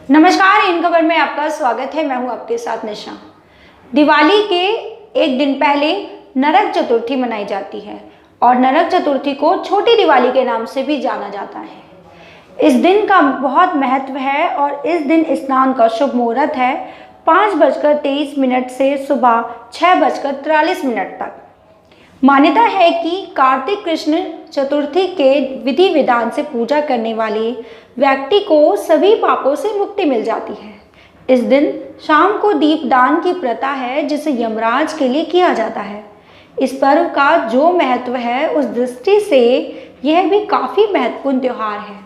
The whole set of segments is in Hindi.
नमस्कार, इन खबर में आपका स्वागत है। मैं हूं आपके साथ निशा। दिवाली के एक दिन पहले नरक चतुर्थी मनाई जाती है और नरक चतुर्थी को छोटी दिवाली के नाम से भी जाना जाता है। इस दिन का बहुत महत्व है और इस दिन स्नान का शुभ मुहूर्त है 5:23 से सुबह 6:43 तक। मान्यता है कि कार्तिक कृष्ण चतुर्थी के विधि विधान से पूजा करने वाले व्यक्ति को सभी पापों से मुक्ति मिल जाती है। इस दिन शाम को दीपदान की प्रथा है जिसे यमराज के लिए किया जाता है। इस पर्व का जो महत्व है उस दृष्टि से यह भी काफ़ी महत्वपूर्ण त्यौहार है।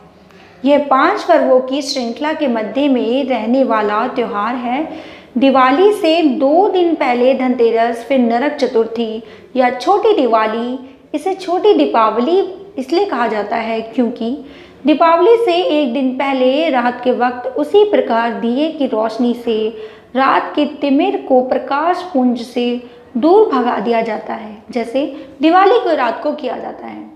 यह 5 पर्वों की श्रृंखला के मध्य में रहने वाला त्यौहार है। दिवाली से 2 दिन पहले धनतेरस, फिर नरक चतुर्थी या छोटी दिवाली। इसे छोटी दीपावली इसलिए कहा जाता है क्योंकि दीपावली से एक दिन पहले रात के वक्त उसी प्रकार दिए की रोशनी से रात के तिमिर को प्रकाश पुंज से दूर भगा दिया जाता है, जैसे दिवाली को रात को किया जाता है।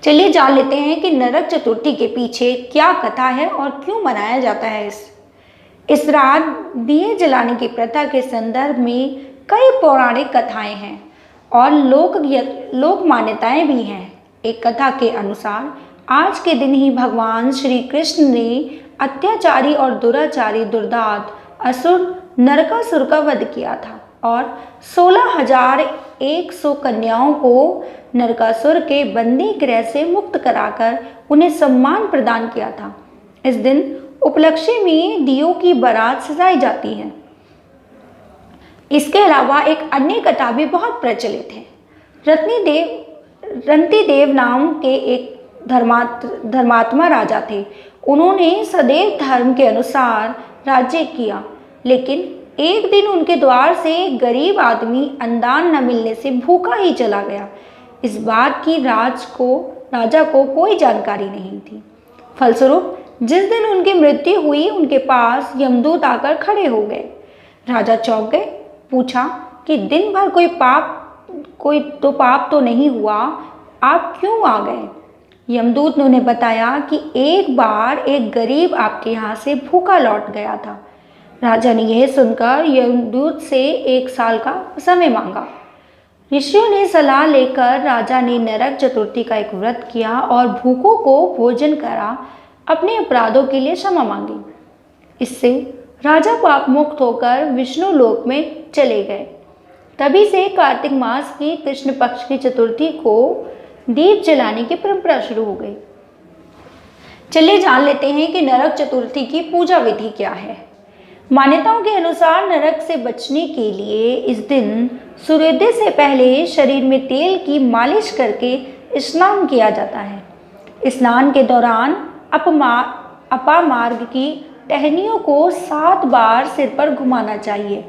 चलिए जान लेते हैं कि नरक चतुर्थी के पीछे क्या कथा है और क्यों मनाया जाता है। इस रात दिए जलाने की प्रथा के संदर्भ में कई पौराणिक कथाएं हैं और लोक मान्यताएं भी हैं। एक कथा के अनुसार आज के दिन ही भगवान श्री कृष्ण ने अत्याचारी और दुराचारी दुर्दांत असुर नरकासुर का वध किया था और 16,100 कन्याओं को नरकासुर के बंदी गृह से मुक्त कराकर उन्हें सम्मान प्रदान किया था। इस दिन उपलक्ष्य में दियों की बारात सजाई जाती है। इसके अलावा एक अन्य कथा भी बहुत प्रचलित है। रंतिदेव नाम के एक धर्मात्मा राजा थे। उन्होंने सदैव धर्म के अनुसार राज्य किया, लेकिन एक दिन उनके द्वार से एक गरीब आदमी अन्नदान न मिलने से भूखा ही चला गया। इस बात की राजा को कोई जानकारी नहीं थी। फलस्वरूप जिस दिन उनकी मृत्यु हुई उनके पास यमदूत आकर खड़े हो गए। राजा चौंक गए, पूछा कि दिन भर कोई पाप तो नहीं हुआ, आप क्यों आ गए? यमदूत ने उन्हें बताया कि एक बार एक गरीब आपके यहाँ से भूखा लौट गया था। राजा ने यह सुनकर यमदूत से 1 साल का समय मांगा। ऋषियों ने सलाह लेकर राजा ने नरक चतुर्थी का एक व्रत किया और भूखों को भोजन करा, अपने अपराधों के लिए क्षमा मांगी। इससे राजा पाप मुक्त होकर विष्णु लोक में चले गए। तभी से कार्तिक मास की कृष्ण पक्ष की चतुर्थी को दीप जलाने की परंपरा शुरू हो गई। चलिए जान लेते हैं कि नरक चतुर्थी की पूजा विधि क्या है। मान्यताओं के अनुसार नरक से बचने के लिए इस दिन सूर्योदय से पहले शरीर में तेल की मालिश करके स्नान किया जाता है। स्नान के दौरान अपामार्ग की टहनियों को 7 बार सिर पर घुमाना चाहिए।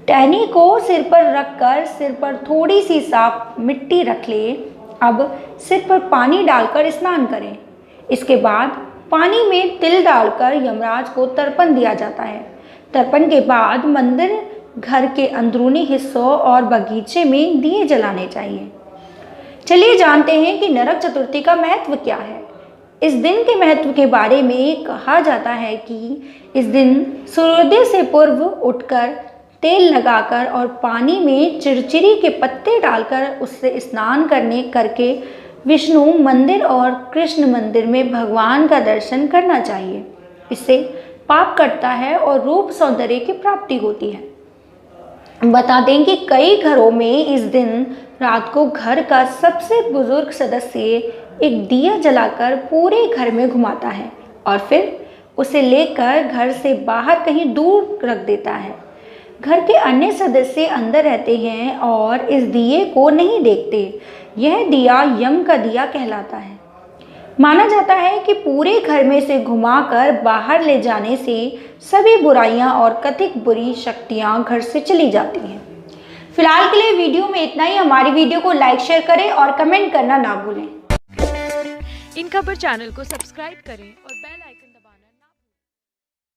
टहनी को सिर पर रखकर सिर पर थोड़ी सी साफ मिट्टी रख ले। अब सिर पर पानी डालकर स्नान करें। इसके बाद पानी में तिल डालकर यमराज को तर्पण दिया जाता है। तर्पण के बाद मंदिर, घर के अंदरूनी हिस्सों और बगीचे में दिए जलाने चाहिए। चलिए जानते हैं कि नरक चतुर्थी का महत्व क्या है। इस दिन के महत्व के बारे में कहा जाता है कि इस दिन सूर्योदय से पूर्व उठकर तेल लगाकर और पानी में चिरचिरी के पत्ते डालकर उससे स्नान करके विष्णु मंदिर और कृष्ण मंदिर में भगवान का दर्शन करना चाहिए। इससे पाप कटता है और रूप सौंदर्य की प्राप्ति होती है। बता दें कि कई घरों में इस दिन रात को घर का सबसे बुजुर्ग सदस्य एक दिया जलाकर पूरे घर में घुमाता है और फिर उसे लेकर घर से बाहर कहीं दूर रख देता है। घर के अन्य सदस्य अंदर रहते हैं और इस दिए को नहीं देखते। यह दिया यम का दिया कहलाता है। माना जाता है कि पूरे घर में से घुमाकर बाहर ले जाने से सभी बुराइयां और कथित बुरी शक्तियां घर से चली जाती हैं। फिलहाल के लिए वीडियो में इतना ही। हमारी वीडियो को लाइक, शेयर करें और कमेंट करना ना भूलें। इन खबर चैनल को सब्सक्राइब करें और